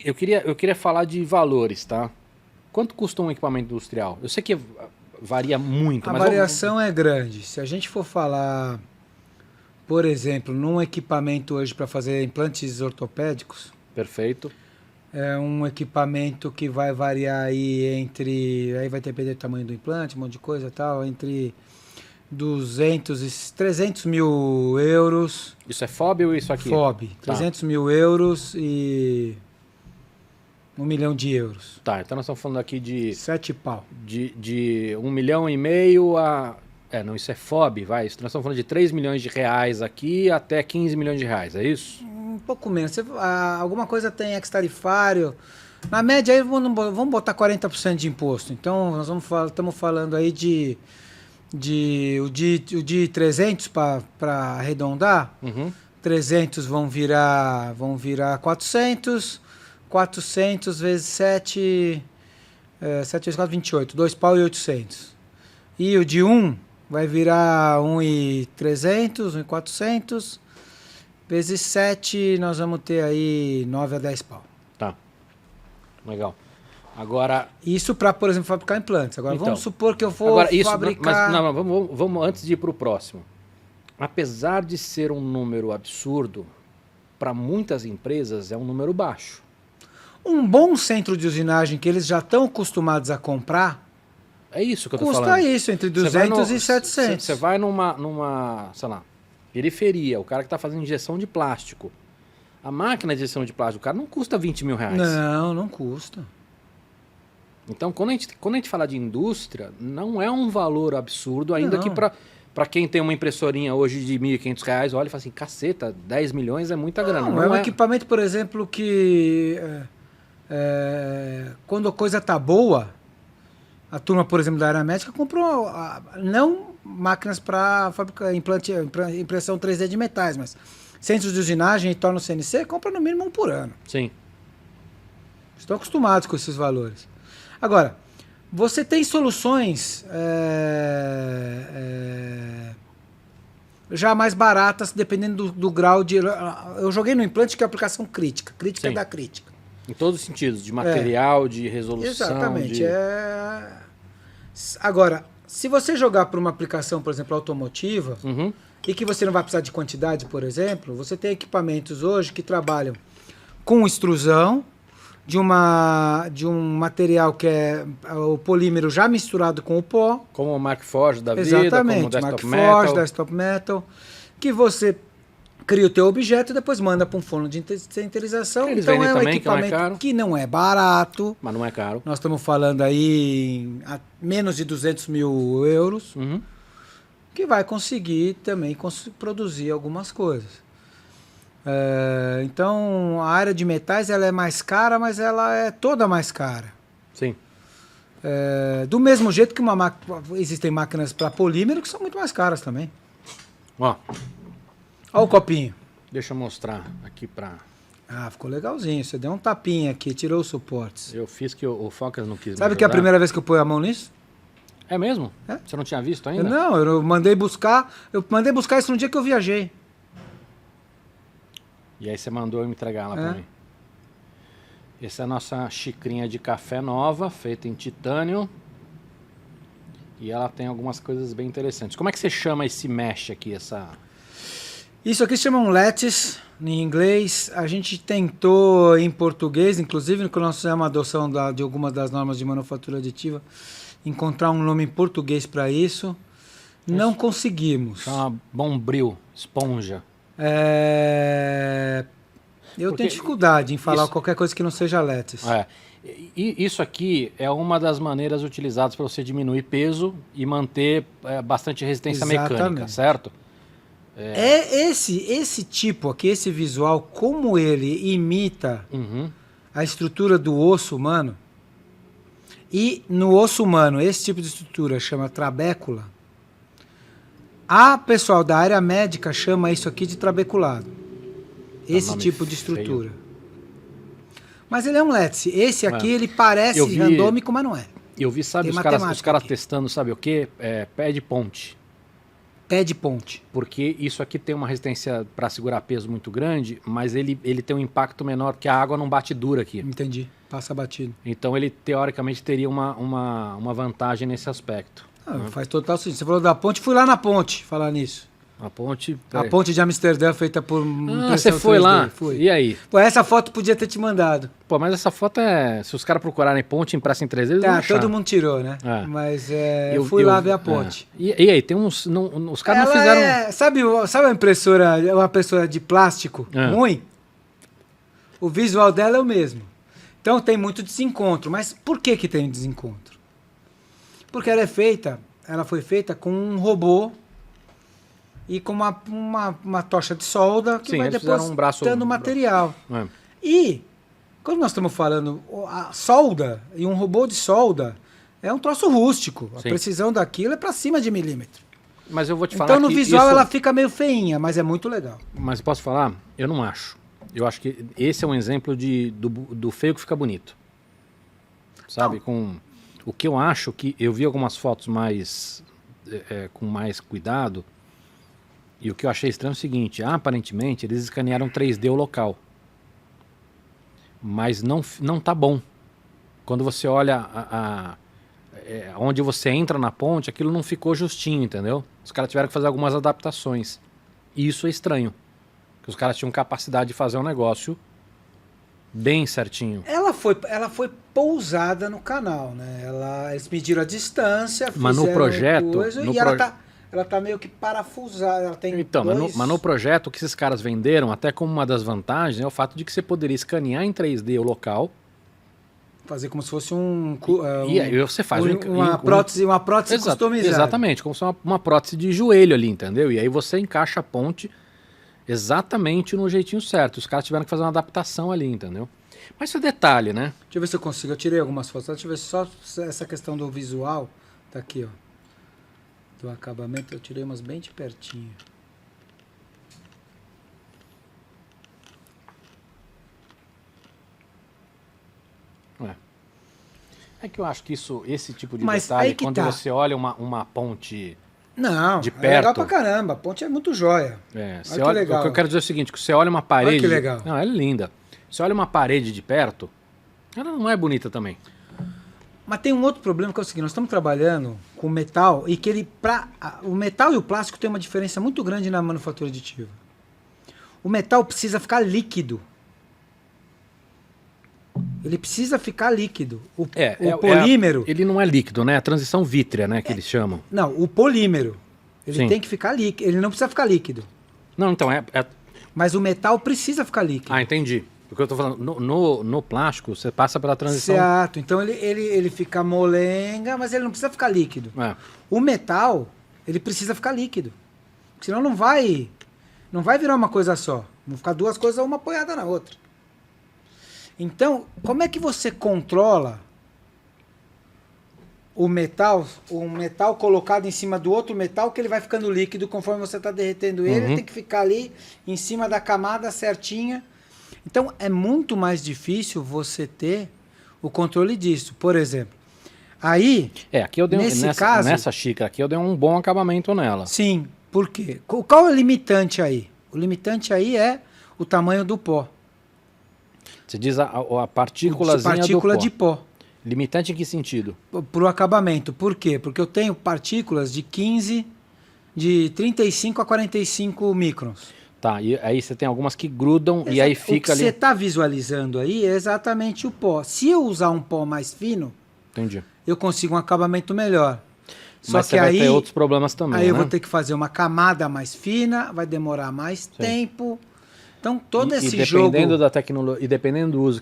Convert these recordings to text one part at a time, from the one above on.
Eu queria falar de valores, tá? Quanto custa um equipamento industrial? Eu sei que varia muito, A mas... variação é grande. Se a gente for falar, por exemplo, num equipamento hoje para fazer implantes ortopédicos, Perfeito. é um equipamento que vai variar aí entre, aí vai depender do tamanho do implante, um monte de coisa e tal, entre 200 e 300 mil euros, Isso é FOB ou isso aqui? FOB, 300 mil euros e 1 milhão de euros. Tá, então nós estamos falando aqui de 7 pau. 1,5 milhão a... não, isso é FOB, vai. Nós estamos falando de 3 milhões de reais aqui até 15 milhões de reais, é isso? Um pouco menos. Alguma coisa tem ex-tarifário. Na média aí vamos botar 40% de imposto. Então nós estamos falando aí o de 300 para arredondar. 300 vão virar 400. 400 vezes 7 vezes 4, 28. 2 pau e 800. E o de 1 vai virar 1,300, 1,400. Vezes 7, nós vamos ter aí 9 a 10 pau. Tá. Legal. Agora... Isso para, por exemplo, fabricar implantes. Agora, então, vamos supor que eu for fabricar... Mas, não, vamos antes de ir para o próximo. Apesar de ser um número absurdo, para muitas empresas é um número baixo. Um bom centro de usinagem que eles já estão acostumados a comprar... É isso que eu tô falando. Custa isso, entre 200 e 700. Você vai numa, sei lá, periferia, o cara que está fazendo injeção de plástico. A máquina de injeção de plástico, o cara não custa 20 mil reais. Não, não custa. Então, quando a gente fala de indústria, não é um valor absurdo, ainda não. que para quem tem uma impressorinha hoje de 1.500 reais, olha e fala assim, caceta, 10 milhões é muita grana. Não é um equipamento, por exemplo, que quando a coisa tá boa, a turma, por exemplo, da área médica comprou não máquinas para fabricar impressão 3D de metais, mas centros de usinagem e tal no CNC, compra no mínimo um por ano. Sim. Estão acostumados com esses valores. Agora, você tem soluções já mais baratas, dependendo do grau de... Eu joguei no implante que é aplicação crítica. Crítica da crítica. Em todos os sentidos, de material, de resolução. Exatamente. Agora, se você jogar para uma aplicação, por exemplo, automotiva, e que você não vai precisar de quantidade, por exemplo, você tem equipamentos hoje que trabalham com extrusão de um material que é o polímero já misturado com o pó. Como o Markforged da vida, exatamente, como o Desktop Markforged, Desktop Metal, que você cria o teu objeto e depois manda para um forno de sinterização. Então é um equipamento que não é barato. Mas não é caro. Nós estamos falando aí a menos de 200 mil euros, que vai conseguir também produzir algumas coisas. Então a área de metais ela é mais cara, mas ela é toda mais cara. Sim. Do mesmo jeito que existem máquinas para polímero que são muito mais caras também. Ó. Olha o copinho. Deixa eu mostrar aqui pra... Ah, ficou legalzinho. Você deu um tapinha aqui, tirou os suportes. Eu fiz que o Focas não quis. Sabe que é a primeira vez que eu ponho a mão nisso? É mesmo? Você não tinha visto ainda? Eu mandei buscar. Eu mandei buscar isso no dia que eu viajei. E aí você mandou eu me entregar lá pra mim. Essa é a nossa xicrinha de café nova, feita em titânio. E ela tem algumas coisas bem interessantes. Como é que você chama esse mesh aqui, Isso aqui se chama um lattice, em inglês. A gente tentou em português, inclusive quando nós fizemos a adoção de algumas das normas de manufatura aditiva, encontrar um nome em português para isso. Não conseguimos. Chama Bombril, esponja. Eu tenho dificuldade em falar qualquer coisa que não seja lattice. E isso aqui é uma das maneiras utilizadas para você diminuir peso e manter bastante resistência mecânica, certo? Esse tipo aqui, esse visual, como ele imita a estrutura do osso humano, e no osso humano esse tipo de estrutura chama trabécula, a pessoal da área médica chama isso aqui de trabeculado. Esse tipo de estrutura. Feio. Mas ele é um lattice. Esse aqui ele parece randômico, mas não é. Eu vi, sabe, os caras testando, sabe o quê? Pé de ponte. Pé de ponte. Porque isso aqui tem uma resistência para segurar peso muito grande, mas ele tem um impacto menor, porque a água não bate dura aqui. Entendi. Passa batido. Então ele, teoricamente, teria uma vantagem nesse aspecto. Faz total sentido. Você falou da ponte, fui lá na ponte falar nisso. A ponte... A ponte de Amsterdã feita por você foi 3D. lá? Fui. E aí? Pô, essa foto podia ter te mandado. Pô, mas essa foto é... Se os caras procurarem ponte impressa em 3D, eles vão achar. Todo mundo tirou, né? É. Mas eu fui lá ver a ponte. E aí, tem uns... os caras não fizeram... Sabe uma impressora de plástico ruim? O visual dela é o mesmo. Então tem muito desencontro. Mas por que tem desencontro? Porque ela foi feita com um robô e com uma tocha de solda que vai depositando material. E, quando nós estamos falando, a solda e um robô de solda é um troço rústico. A precisão daquilo é para cima de milímetro. Mas eu vou te falar então, no visual, ela fica meio feinha, mas é muito legal. Mas posso falar? Eu não acho. Eu acho que esse é um exemplo do feio que fica bonito. Sabe? O que eu acho que... Eu vi algumas fotos com mais cuidado. E o que eu achei estranho é o seguinte. Aparentemente, eles escanearam 3D o local. Mas não tá bom. Quando você olha onde você entra na ponte, aquilo não ficou justinho, entendeu? Os caras tiveram que fazer algumas adaptações. E isso é estranho. Porque os caras tinham capacidade de fazer um negócio bem certinho. Ela foi pousada no canal, né? Eles mediram a distância, mas no projeto, ela tá meio que parafusada. Ela tem mas no projeto, o que esses caras venderam, até como uma das vantagens, é o fato de que você poderia escanear em 3D o local. Fazer como se fosse e aí você faz uma prótese customizada. Exatamente, como se fosse uma prótese de joelho ali, entendeu? E aí você encaixa a ponte exatamente no jeitinho certo. Os caras tiveram que fazer uma adaptação ali, entendeu? Mas isso é detalhe, né? Deixa eu ver se eu consigo. Eu tirei algumas fotos. Deixa eu ver só essa questão do visual. Tá aqui, ó. Do acabamento. Eu tirei umas bem de pertinho. É que eu acho que esse tipo de detalhe, quando você olha uma ponte... Não, de perto. É legal pra caramba. A ponte é muito joia. Olha que legal. O que eu quero dizer é o seguinte, que você olha uma parede... Olha que legal. Não, ela é linda. Você olha uma parede de perto, ela não é bonita também. Mas tem um outro problema que é o seguinte, nós estamos trabalhando com metal e que o metal e o plástico têm uma diferença muito grande na manufatura aditiva. O metal precisa ficar líquido. Ele precisa ficar líquido. O polímero... ele não é líquido, né? A transição vítrea, né? Que eles chamam. Não, o polímero. Ele tem que ficar líquido. Ele não precisa ficar líquido. Não, então Mas o metal precisa ficar líquido. Ah, entendi. Porque eu estou falando, no plástico, você passa pela transição... Exato. Então ele fica molenga, mas ele não precisa ficar líquido. O metal, ele precisa ficar líquido. Senão não vai virar uma coisa só. Vão ficar duas coisas, uma apoiada na outra. Então, como é que você controla um metal colocado em cima do outro metal que ele vai ficando líquido conforme você está derretendo ele? Ele tem que ficar ali em cima da camada certinha. Então, é muito mais difícil você ter o controle disso. Por exemplo, aí... aqui eu dei nessa xícara aqui eu dei um bom acabamento nela. Sim, por quê? Qual é o limitante aí? O limitante aí é o tamanho do pó. Você diz a partículazinha partícula do pó. De pó. Limitante em que sentido? Para o acabamento. Por quê? Porque eu tenho partículas de 35 a 45 microns. Tá, e aí você tem algumas que grudam e aí fica ali... O que você está visualizando aí é exatamente o pó. Se eu usar um pó mais fino, entendi, eu consigo um acabamento melhor. Mas você vai ter outros problemas também, Aí eu vou ter que fazer uma camada mais fina, vai demorar mais tempo... Então, todo esse jogo... Da tecnologia, e dependendo do uso,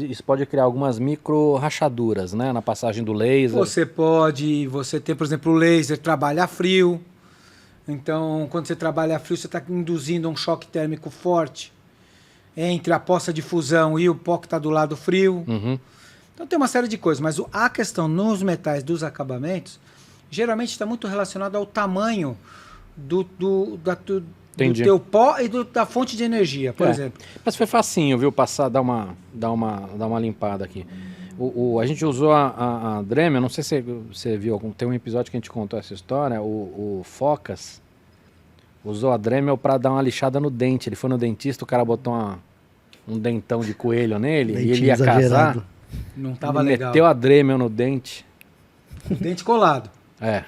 isso pode criar algumas micro rachaduras, né? Na passagem do laser. Você tem, por exemplo, o laser trabalha a frio. Então, quando você trabalha a frio, você está induzindo um choque térmico forte entre a poça de fusão e o pó que está do lado frio. Então, tem uma série de coisas. Mas a questão nos metais dos acabamentos, geralmente está muito relacionado ao tamanho do teu pó e da fonte de energia, por exemplo. Mas foi facinho, viu? Passar, dar uma limpada aqui. A gente usou a Dremel, não sei se você viu, tem um episódio que a gente contou essa história, o Focas, Usou a Dremel pra dar uma lixada no dente. Ele foi no dentista, o cara botou um dentão de coelho nele e ele ia casar. Não tava Ele legal. meteu a Dremel no dente. Dente colado. É.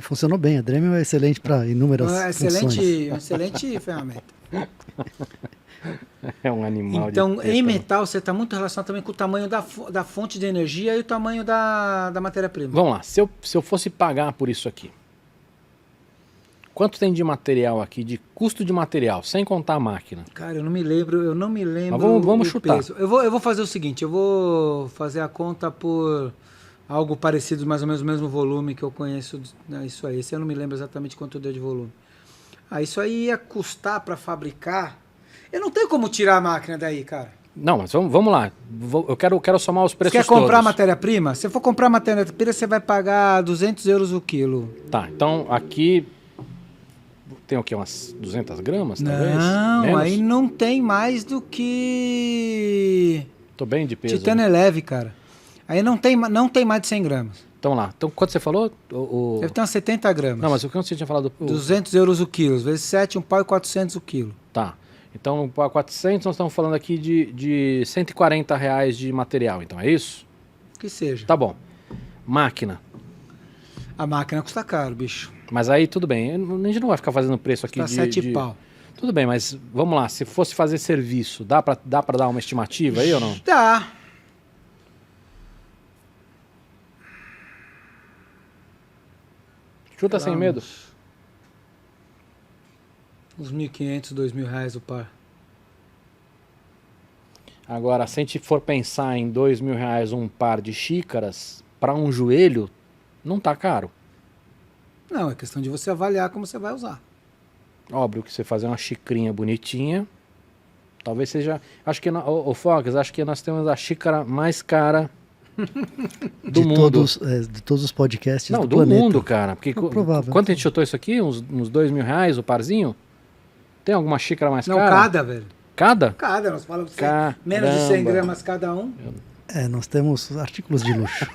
Funcionou bem. A Dremel é excelente para inúmeras funções. Excelente ferramenta. É um animal Então, de teta, em né? metal, você está muito relacionado também com o tamanho da fonte de energia e o tamanho da matéria-prima. Vamos lá, se eu fosse pagar por isso aqui, quanto tem de material aqui, de custo de material, sem contar a máquina? Cara, eu não me lembro. Mas vamos o chutar. peso. Eu vou fazer o seguinte, eu vou fazer a conta por algo parecido, mais ou menos o mesmo volume que eu conheço, isso aí. Esse eu não me lembro exatamente quanto deu de volume. Isso aí ia custar para fabricar. Eu não tenho como tirar a máquina daí, cara. Não, mas vamos lá. Eu quero somar os preços Você quer comprar todos. matéria-prima? Se for comprar matéria-prima, você vai pagar 200 euros o quilo. Tá, então aqui tem o quê? Umas 200 gramas, talvez? Não, Menos? aí não tem mais do que Tô bem de peso. titânio né? é leve, cara. Aí não tem mais de 100 gramas. Então lá. Então quanto você falou? Deve ter umas 70 gramas. Não, mas o que você tinha falado? 200 euros o quilo. Vezes 7, um pau e 400 o quilo. Tá. Então, para 400, nós estamos falando aqui de 140 reais de material. Então, é isso? Que seja. Tá bom. Máquina. A máquina custa caro, bicho. Mas aí, tudo bem. A gente não vai ficar fazendo preço aqui Custa 7 pau. Tudo bem, mas vamos lá. Se fosse fazer serviço, dá pra dar uma estimativa aí ou não? Dá. Chuta sem medo. Uns 1.500, 2.000 reais o par. Agora, se a gente for pensar em 2.000 reais um par de xícaras, para um joelho, não tá caro. Não, é questão de você avaliar como você vai usar. Óbvio que você fazer uma xicrinha bonitinha, talvez seja... Acho que, ô Fox, acho que nós temos a xícara mais cara do mundo. De todos os podcasts Não, do planeta. mundo, cara. Porque provável. quanto a gente chutou isso aqui? Uns 2.000 reais o parzinho? Tem alguma xícara mais Não, cara? cada, velho. Cada? Cada, nós falamos Caramba. menos de 100 gramas cada um. Nós temos artículos de luxo.